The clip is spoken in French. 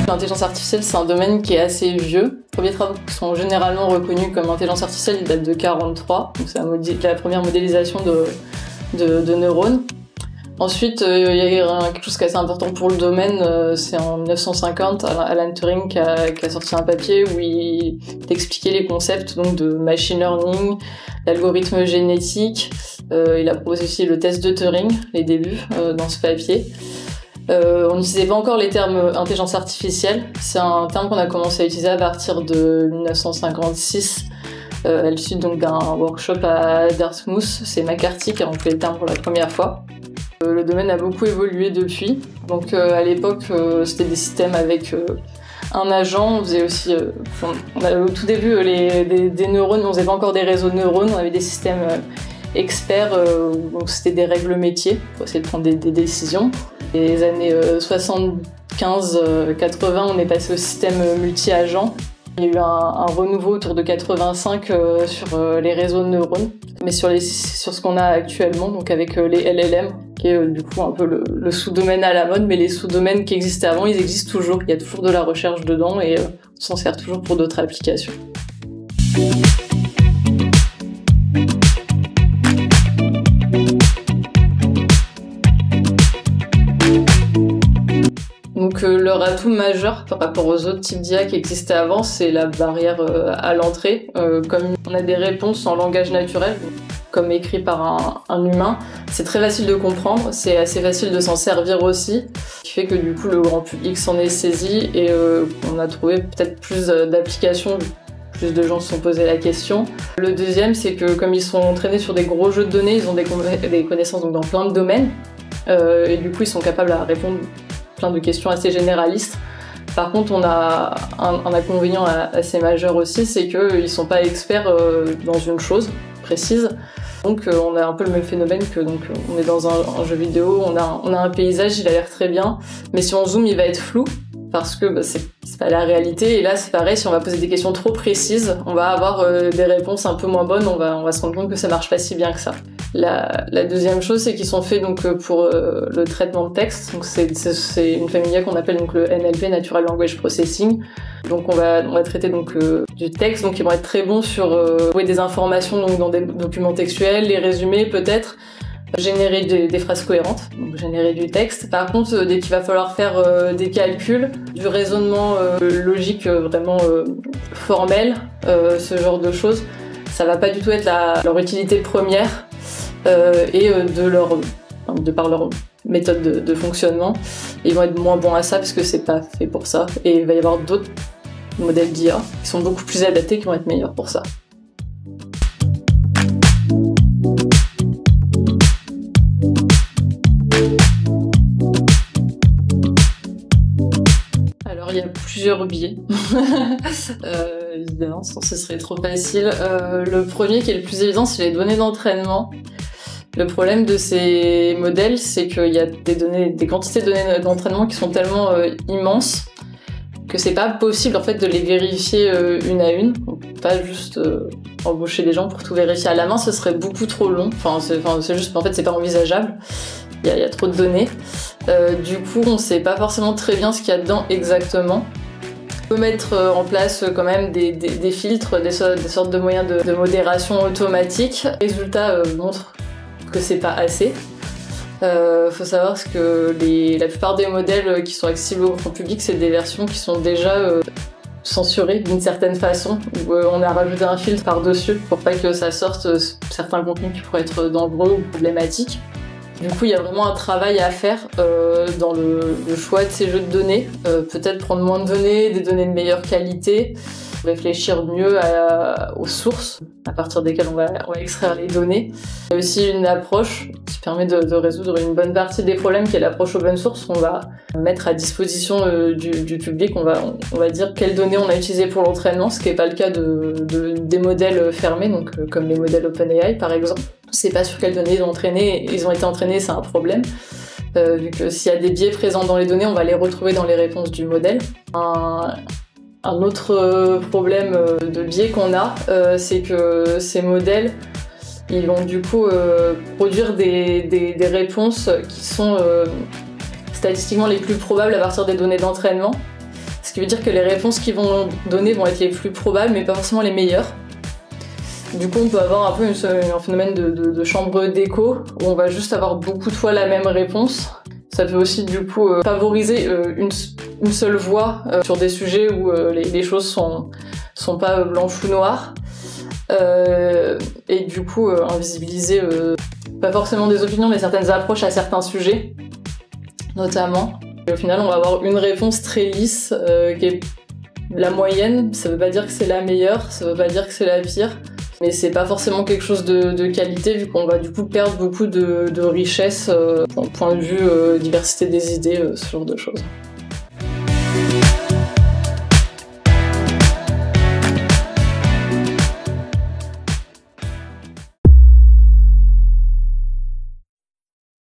L'intelligence artificielle, c'est un domaine qui est assez vieux. Les premiers travaux qui sont généralement reconnus comme intelligence artificielle, ils datent de 1943. Donc c'est la première modélisation de neurones. Ensuite, il y a quelque chose qui est assez important pour le domaine, c'est en 1950, Alan Turing qui a sorti un papier où il expliquait les concepts donc, de machine learning, d'algorithmes génétiques. Il a proposé aussi le test de Turing, les débuts, dans ce papier. On n'utilisait pas encore les termes intelligence artificielle. C'est un terme qu'on a commencé à utiliser à partir de 1956, à l'issue donc d'un workshop à Dartmouth. C'est McCarthy qui a employé le terme pour la première fois. Le domaine a beaucoup évolué depuis. Donc à l'époque, c'était des systèmes avec un agent. On faisait aussi, on avait au tout début des neurones, on faisait pas encore des réseaux de neurones. On avait des systèmes experts, donc c'était des règles métiers pour essayer de prendre des décisions. Les années 75-80, on est passé au système multi-agent. Il y a eu un renouveau autour de 85 sur les réseaux de neurones, mais sur ce qu'on a actuellement, donc avec les LLM, qui est du coup un peu le sous-domaine à la mode, mais les sous-domaines qui existaient avant, ils existent toujours. Il y a toujours de la recherche dedans et on s'en sert toujours pour d'autres applications. Donc leur atout majeur par rapport aux autres types d'IA qui existaient avant, c'est la barrière à l'entrée. Comme on a des réponses en langage naturel, comme écrit par un humain, c'est très facile de comprendre, c'est assez facile de s'en servir aussi, ce qui fait que du coup le grand public s'en est saisi et on a trouvé peut-être plus d'applications, plus de gens se sont posé la question. Le deuxième, c'est que comme ils sont entraînés sur des gros jeux de données, ils ont des connaissances donc, dans plein de domaines et du coup ils sont capables à répondre plein de questions assez généralistes. Par contre, on a un inconvénient assez majeur aussi, c'est qu'ils sont pas experts dans une chose précise. Donc on a un peu le même phénomène que donc on est dans un jeu vidéo, on a un paysage, il a l'air très bien, mais si on zoome, il va être flou parce que c'est pas la réalité. Et là, c'est pareil, si on va poser des questions trop précises, on va avoir des réponses un peu moins bonnes, on va se rendre compte que ça marche pas si bien que ça. La deuxième chose, c'est qu'ils sont faits donc pour le traitement de texte. Donc c'est une famille qu'on appelle donc le NLP, Natural Language Processing. Donc on va traiter donc du texte, donc ils vont être très bons sur trouver des informations donc dans des documents textuels, les résumer peut-être, générer des phrases cohérentes, donc générer du texte. Par contre, dès qu'il va falloir faire des calculs, du raisonnement logique vraiment formel, ce genre de choses, ça va pas du tout être leur utilité première. Et de par leur méthode de fonctionnement, ils vont être moins bons à ça parce que c'est pas fait pour ça. Et il va y avoir d'autres modèles d'IA qui sont beaucoup plus adaptés, qui vont être meilleurs pour ça. Alors il y a plusieurs biais. Évidemment, sinon ce serait trop facile. Le premier qui est le plus évident, c'est les données d'entraînement. Le problème de ces modèles, c'est qu'il y a des quantités de données d'entraînement qui sont tellement immenses que c'est pas possible en fait de les vérifier une à une. On peut pas juste embaucher des gens pour tout vérifier à la main, ce serait beaucoup trop long. C'est juste, en fait, c'est pas envisageable. Il y a trop de données. Du coup, on sait pas forcément très bien ce qu'il y a dedans exactement. On peut mettre en place quand même des filtres, des sortes de moyens de modération automatique. Les résultats montrent que c'est pas assez. Faut savoir que la plupart des modèles qui sont accessibles au grand public, c'est des versions qui sont déjà censurées d'une certaine façon, où on a rajouté un filtre par-dessus pour pas que ça sorte certains contenus qui pourraient être dangereux ou problématiques. Du coup, il y a vraiment un travail à faire dans le choix de ces jeux de données. Peut-être prendre moins de données, des données de meilleure qualité, réfléchir mieux aux sources à partir desquelles on va extraire les données. Il y a aussi une approche qui permet de résoudre une bonne partie des problèmes, qui est l'approche open source. On va mettre à disposition du public, on va dire quelles données on a utilisées pour l'entraînement, ce qui n'est pas le cas des modèles fermés, donc comme les modèles OpenAI par exemple. On ne sait pas sur quelles données ils ont été entraînés, c'est un problème. Vu que s'il y a des biais présents dans les données, on va les retrouver dans les réponses du modèle. Un autre problème de biais qu'on a, c'est que ces modèles, ils vont du coup produire des réponses qui sont statistiquement les plus probables à partir des données d'entraînement. Ce qui veut dire que les réponses qu'ils vont donner vont être les plus probables, mais pas forcément les meilleures. Du coup, on peut avoir un peu un phénomène de chambre d'écho, où on va juste avoir beaucoup de fois la même réponse. Ça peut aussi, du coup, favoriser une seule voix sur des sujets où les choses sont pas blanches ou noires. Et du coup, invisibiliser pas forcément des opinions, mais certaines approches à certains sujets, notamment. Et au final, on va avoir une réponse très lisse, qui est la moyenne. Ça veut pas dire que c'est la meilleure, ça veut pas dire que c'est la pire. Mais c'est pas forcément quelque chose de qualité, vu qu'on va du coup perdre beaucoup de richesse, point de vue diversité des idées, ce genre de choses.